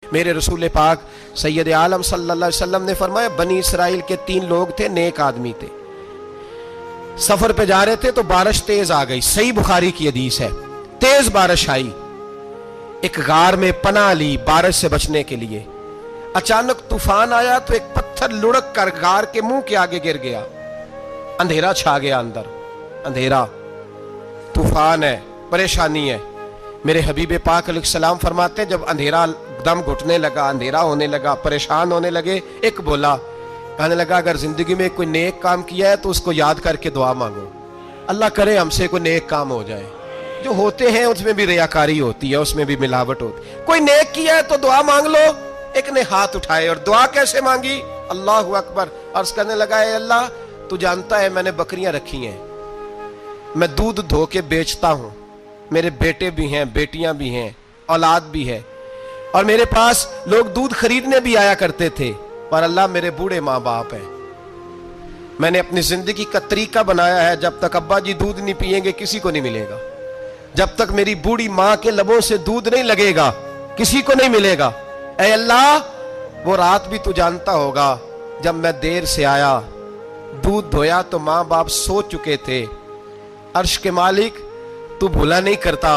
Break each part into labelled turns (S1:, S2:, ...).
S1: میرے رسول پاک سید عالم صلی اللہ علیہ وسلم نے فرمایا بنی اسرائیل کے 3 لوگ تھے، نیک آدمی تھے، سفر پہ جا رہے تھے تو بارش تیز آ گئی، صحیح بخاری کی حدیث ہے، تیز بارش آئی، ایک غار میں پناہ لی بارش سے بچنے کے لیے، اچانک طوفان آیا تو ایک پتھر لڑک کر غار کے منہ کے آگے گر گیا، اندھیرا چھا گیا، اندر اندھیرا، طوفان ہے، پریشانی ہے۔ میرے حبیب پاک علیہ السلام فرماتے جب اندھیرا دم گھٹنے لگا، اندھیرا ہونے لگا، پریشان ہونے لگے، ایک بولا، کہنے لگا اگر زندگی میں کوئی نیک کام کیا ہے تو اس کو یاد کر کے دعا مانگو، اللہ کرے ہم سے کوئی نیک کام ہو جائے۔ جو ہوتے ہیں اس میں بھی ریاکاری ہوتی ہے، اس میں بھی ملاوٹ ہوتی ہے، کوئی نیک کیا ہے تو دعا مانگ لو۔ ایک نے ہاتھ اٹھائے اور دعا کیسے مانگی؟ اللہ اکبر، عرض کرنے لگا اے اللہ تو جانتا ہے میں نے بکریاں رکھی ہیں، میں دودھ دھو کے بیچتا ہوں، میرے بیٹے بھی ہیں، بیٹیاں بھی ہیں، اولاد بھی ہے، اور میرے پاس لوگ دودھ خریدنے بھی آیا کرتے تھے، پر اللہ میرے بوڑھے ماں باپ ہیں، میں نے اپنی زندگی کا طریقہ بنایا ہے جب تک ابا جی دودھ نہیں پیئیں گے کسی کو نہیں ملے گا، جب تک میری بوڑھی ماں کے لبوں سے دودھ نہیں لگے گا کسی کو نہیں ملے گا۔ اے اللہ وہ رات بھی تو جانتا ہوگا جب میں دیر سے آیا، دودھ دھویا تو ماں باپ سو چکے تھے، عرش کے مالک تو بھولا نہیں کرتا،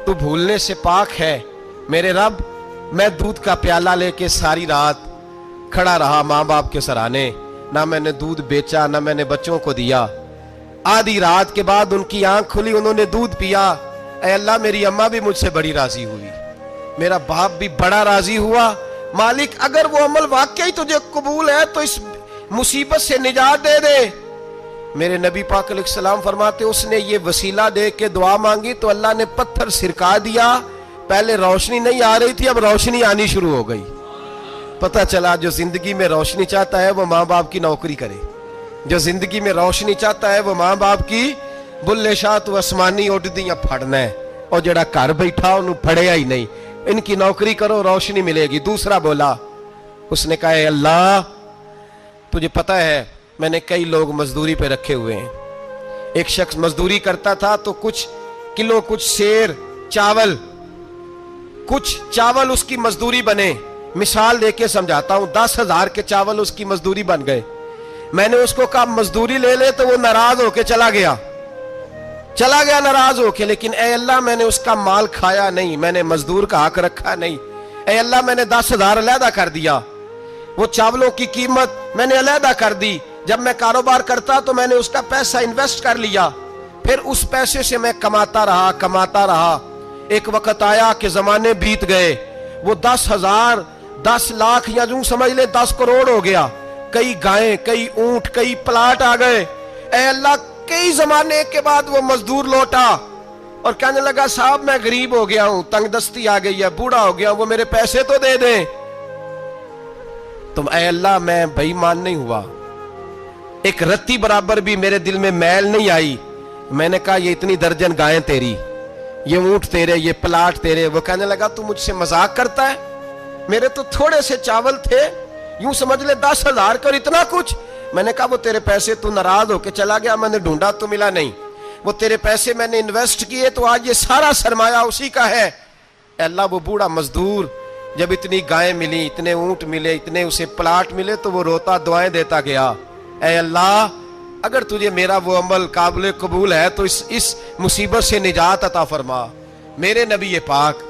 S1: تو بھولنے سے پاک ہے، میرے رب میں دودھ کا پیالہ لے کے ساری رات کھڑا رہا ماں باپ کے سرانے، نہ میں نے دودھ بیچا نہ میں نے بچوں کو دیا، آدھی رات کے بعد ان کی آنکھ کھلی، انہوں نے دودھ پیا، اے اللہ میری اماں بھی مجھ سے بڑی راضی ہوئی، میرا باپ بھی بڑا راضی ہوا، مالک اگر وہ عمل واقعی تجھے قبول ہے تو اس مصیبت سے نجات دے دے۔ میرے نبی پاک علیہ السلام فرماتے اس نے یہ وسیلہ دے کے دعا مانگی تو اللہ نے پتھر سرکا دیا، پہلے روشنی نہیں آ رہی تھی اب روشنی آنی شروع ہو گئی۔ پتہ چلا جو زندگی میں روشنی چاہتا ہے وہ ماں باپ کی نوکری کرے، جو زندگی میں روشنی چاہتا ہے وہ ماں باپ کی بلے شاہ تو آسمانی اڈ دیاں پھڑنا ہے، اور جڑا گھر بیٹھا انہوں پھڑیا ہی نہیں، ان کی نوکری کرو روشنی ملے گی۔ دوسرا بولا، اس نے کہا اے اللہ تجھے پتہ ہے میں نے کئی لوگ مزدوری پہ رکھے ہوئے ہیں، ایک شخص مزدوری کرتا تھا تو کچھ کلو کچھ سیر چاول کچھ چاول اس کی مزدوری بنے، مثال دے کے سمجھاتا ہوں، 10,000 کے چاول اس کی مزدوری بن گئے، میں نے اس کو کہا مزدوری لے لے تو وہ ناراض ہو کے چلا گیا ناراض ہو کے، لیکن اے اللہ میں نے اس کا مال کھایا نہیں، میں نے مزدور کا حق رکھا نہیں، اے اللہ میں نے 10,000 علیحدہ کر دیا، وہ چاولوں کی قیمت میں نے علیحدہ کر دی، جب میں کاروبار کرتا تو میں نے اس کا پیسہ انویسٹ کر لیا، پھر اس پیسے سے میں کماتا رہا، ایک وقت آیا کہ زمانے بیت گئے، وہ 10,000 10 لاکھ یا جو سمجھ لے 10 کروڑ ہو گیا، کئی گائیں کئی اونٹ کئی پلاٹ آ گئے، اے اللہ کئی زمانے کے بعد وہ مزدور لوٹا اور کہنے لگا صاحب میں غریب ہو گیا ہوں، تنگ دستی آ گئی ہے، بوڑھا ہو گیا، وہ میرے پیسے تو دے دیں۔ تم اے اللہ میں بے ایمان نہیں ہوا، ایک رتی برابر بھی میرے دل میں میل نہیں آئی، میں نے کہا یہ اتنی درجن گائیں تیری، یہ اونٹ تیرے، یہ پلاٹ تیرے، وہ کہنے لگا تو مجھ سے مذاق کرتا ہے، میرے تو تھوڑے سے چاول تھے، یوں سمجھ لے 10,000 کا اور اتنا کچھ، میں نے کہا وہ تیرے پیسے تو ناراض ہو کے چلا گیا، میں نے ڈھونڈا تو ملا نہیں، وہ تیرے پیسے میں نے انویسٹ کیے تو آج یہ سارا سرمایہ اسی کا ہے۔ اے اللہ وہ بوڑھا مزدور جب اتنی گائیں ملی، اتنے اونٹ ملے، اتنے اسے پلاٹ ملے تو وہ روتا دعائیں دیتا گیا، اے اللہ اگر تجھے میرا وہ عمل قابل قبول ہے تو اس مصیبت سے نجات عطا فرما۔ میرے نبی پاک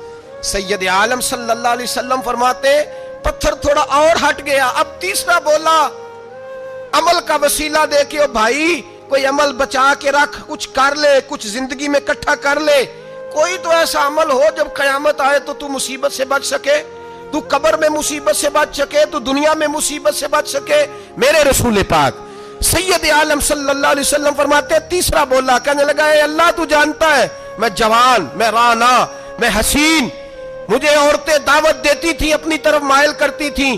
S1: سید عالم صلی اللہ علیہ وسلم فرماتے پتھر تھوڑا اور ہٹ گیا، اب تیسرا بولا عمل کا وسیلہ دے کے، او بھائی کوئی عمل بچا کے رکھ، کچھ کر لے، کچھ زندگی میں اکٹھا کر لے، کوئی تو ایسا عمل ہو جب قیامت آئے تو مصیبت سے بچ سکے، تو قبر میں مصیبت سے بچ سکے، تو دنیا میں مصیبت سے بچ سکے۔ میرے رسول پاک سید عالم صلی اللہ علیہ وسلم فرماتے تیسرا بولا، کہنے لگا اے اللہ تو جانتا ہے میں جوان، میں رانا، میں حسین، مجھے عورتیں دعوت دیتی تھی، اپنی طرف مائل کرتی تھیں،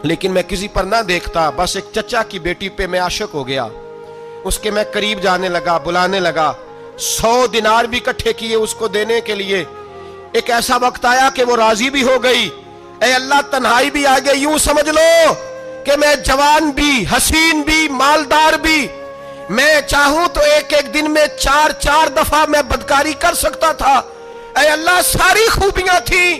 S1: لیکن میں کسی پر نہ دیکھتا، بس ایک چچا کی بیٹی پہ میں عاشق ہو گیا، اس کے میں قریب جانے لگا، بلانے لگا، 100 دینار بھی اکٹھے کیے اس کو دینے کے لیے، ایک ایسا وقت آیا کہ وہ راضی بھی ہو گئی، اے اللہ تنہائی بھی آ گئی، یوں سمجھ لو کہ میں جوان بھی، حسین بھی، مالدار بھی، میں چاہوں تو ایک دن میں 4 دفعہ میں بدکاری کر سکتا تھا، اے اللہ ساری خوبیاں تھیں،